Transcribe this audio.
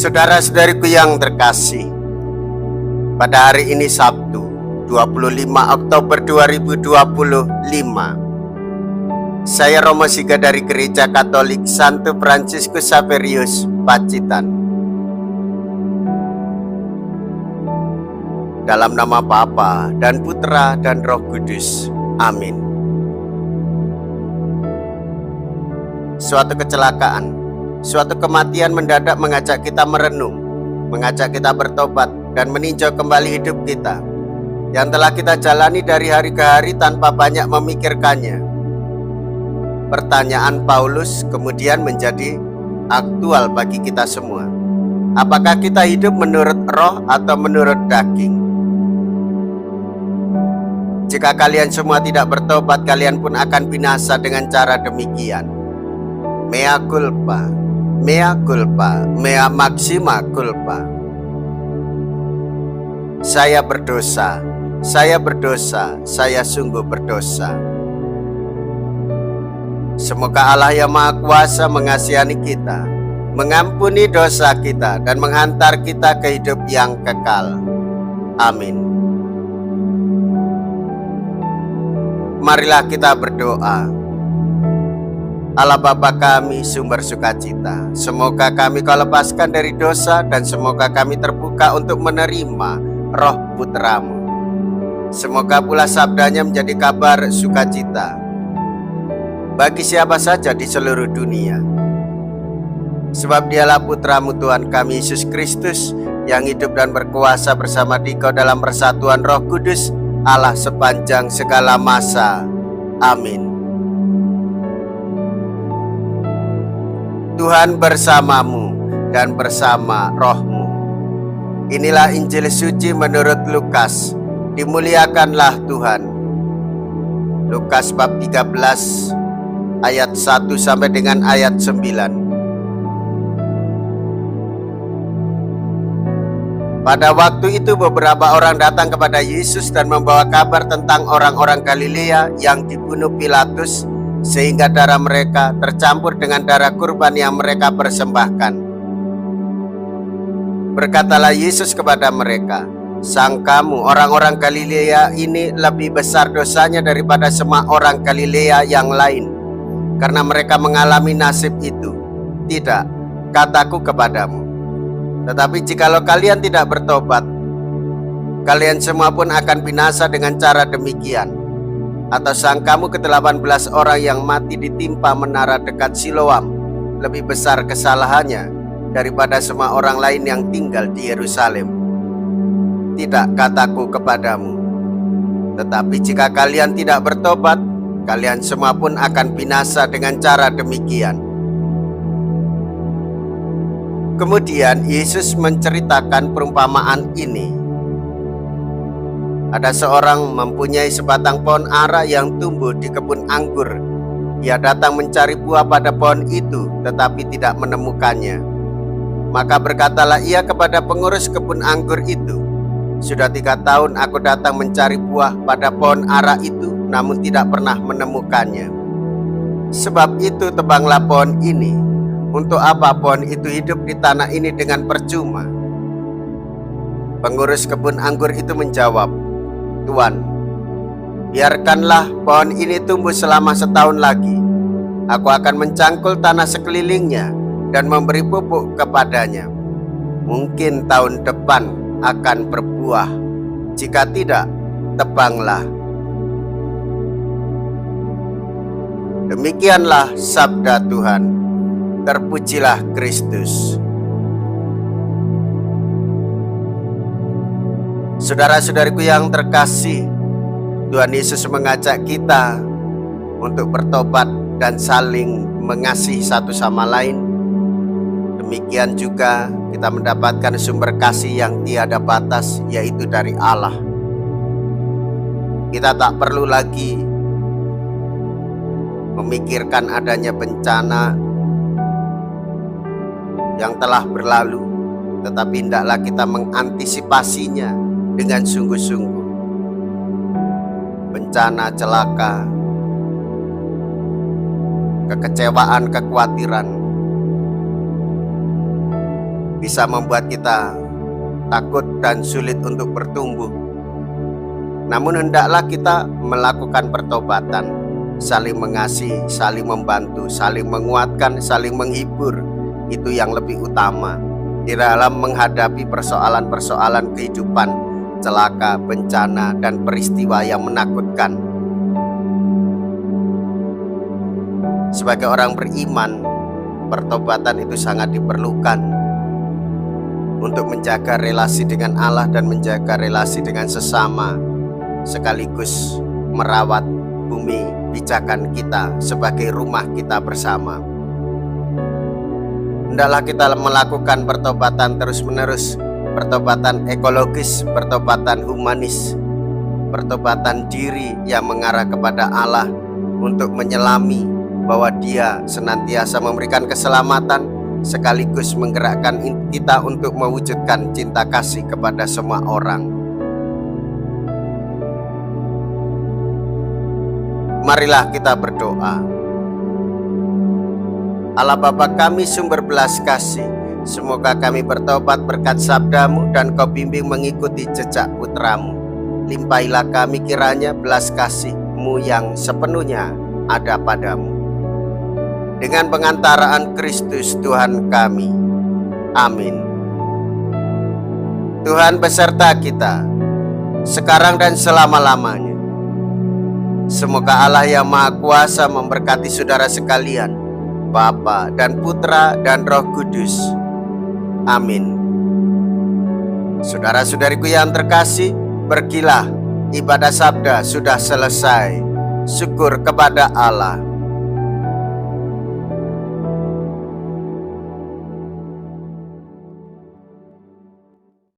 Saudara-saudariku yang terkasih, pada hari ini Sabtu 25 Oktober 2025, saya Romo Siga dari Gereja Katolik Santo Fransiskus Xaverius, Pacitan. Dalam nama Bapa dan Putra dan Roh Kudus. Amin. Suatu kecelakaan, suatu kematian mendadak mengajak kita merenung, mengajak kita bertobat dan meninjau kembali hidup kita yang telah kita jalani dari hari ke hari tanpa banyak memikirkannya. Pertanyaan Paulus kemudian menjadi aktual bagi kita semua. Apakah kita hidup menurut roh atau menurut daging? Jika kalian semua tidak bertobat, kalian pun akan binasa dengan cara demikian. Mea culpa, mea culpa, mea maxima culpa. Saya berdosa, saya berdosa, saya sungguh berdosa. Semoga Allah yang Maha Kuasa mengasihani kita, mengampuni dosa kita, dan menghantar kita ke hidup yang kekal. Amin. Marilah kita berdoa. Allah Bapa kami, sumber sukacita, semoga kami Kau lepaskan dari dosa, dan semoga kami terbuka untuk menerima Roh Putramu. Semoga pula sabdanya menjadi kabar sukacita bagi siapa saja di seluruh dunia. Sebab Dialah Putramu Tuhan kami Yesus Kristus, yang hidup dan berkuasa bersama Dikau dalam persatuan Roh Kudus, Allah sepanjang segala masa. Amin. Tuhan bersamamu dan bersama rohmu. Inilah Injil suci menurut Lukas. Dimuliakanlah Tuhan. Lukas bab 13 ayat 1 sampai dengan ayat 9. Pada waktu itu beberapa orang datang kepada Yesus dan membawa kabar tentang orang-orang Galilea yang dibunuh Pilatus, sehingga darah mereka tercampur dengan darah kurban yang mereka persembahkan. Berkatalah Yesus kepada mereka, "Sangkamu orang-orang Galilea ini lebih besar dosanya daripada semua orang Galilea yang lain, karena mereka mengalami nasib itu? Tidak, kataku kepadamu. Tetapi jikalau kalian tidak bertobat, kalian semua pun akan binasa dengan cara demikian. Atau sangkamu ke-18 orang yang mati ditimpa menara dekat Siloam lebih besar kesalahannya daripada semua orang lain yang tinggal di Yerusalem? Tidak, kataku kepadamu. Tetapi jika kalian tidak bertobat, kalian semua pun akan binasa dengan cara demikian." Kemudian Yesus menceritakan perumpamaan ini. Ada seorang mempunyai sebatang pohon ara yang tumbuh di kebun anggur. Ia datang mencari buah pada pohon itu, tetapi tidak menemukannya. Maka berkatalah ia kepada pengurus kebun anggur itu, "Sudah 3 tahun aku datang mencari buah pada pohon ara itu, namun tidak pernah menemukannya. Sebab itu tebanglah pohon ini. Untuk apa pohon itu hidup di tanah ini dengan percuma?" Pengurus kebun anggur itu menjawab, "Tuan, biarkanlah pohon ini tumbuh selama 1 tahun lagi. Aku akan mencangkul tanah sekelilingnya dan memberi pupuk kepadanya. Mungkin tahun depan akan berbuah. Jika tidak, tebanglah." Demikianlah sabda Tuhan. Terpujilah Kristus. Saudara-saudariku yang terkasih, Tuhan Yesus mengajak kita untuk bertobat dan saling mengasihi satu sama lain. Demikian juga kita mendapatkan sumber kasih yang tiada batas, yaitu dari Allah. Kita tak perlu lagi memikirkan adanya bencana yang telah berlalu, tetapi hendaklah kita mengantisipasinya dengan sungguh-sungguh. Bencana, celaka, kekecewaan, kekhawatiran bisa membuat kita takut dan sulit untuk bertumbuh. Namun hendaklah kita melakukan pertobatan, saling mengasihi, saling membantu, saling menguatkan, saling menghibur. Itu yang lebih utama di dalam menghadapi persoalan-persoalan kehidupan, celaka, bencana, dan peristiwa yang menakutkan. Sebagai orang beriman, pertobatan itu sangat diperlukan untuk menjaga relasi dengan Allah dan menjaga relasi dengan sesama, sekaligus merawat bumi pijakan kita sebagai rumah kita bersama. Hendaklah kita melakukan pertobatan terus-menerus, pertobatan ekologis, pertobatan humanis, pertobatan diri yang mengarah kepada Allah untuk menyelami bahwa Dia senantiasa memberikan keselamatan, sekaligus menggerakkan kita untuk mewujudkan cinta kasih kepada semua orang. Marilah kita berdoa. Allah Bapa kami sumber belas kasih, semoga kami bertobat berkat sabda-Mu dan Kau bimbing mengikuti jejak Putra-Mu. Limpahilah kami kiranya belas kasih-Mu yang sepenuhnya ada padamu. Dengan pengantaraan Kristus Tuhan kami. Amin. Tuhan beserta kita, sekarang dan selama-lamanya. Semoga Allah yang Maha Kuasa memberkati saudara sekalian, Bapa dan Putra dan Roh Kudus. Amin. Saudara-saudariku yang terkasih, pergilah, ibadah sabda sudah selesai. Syukur kepada Allah.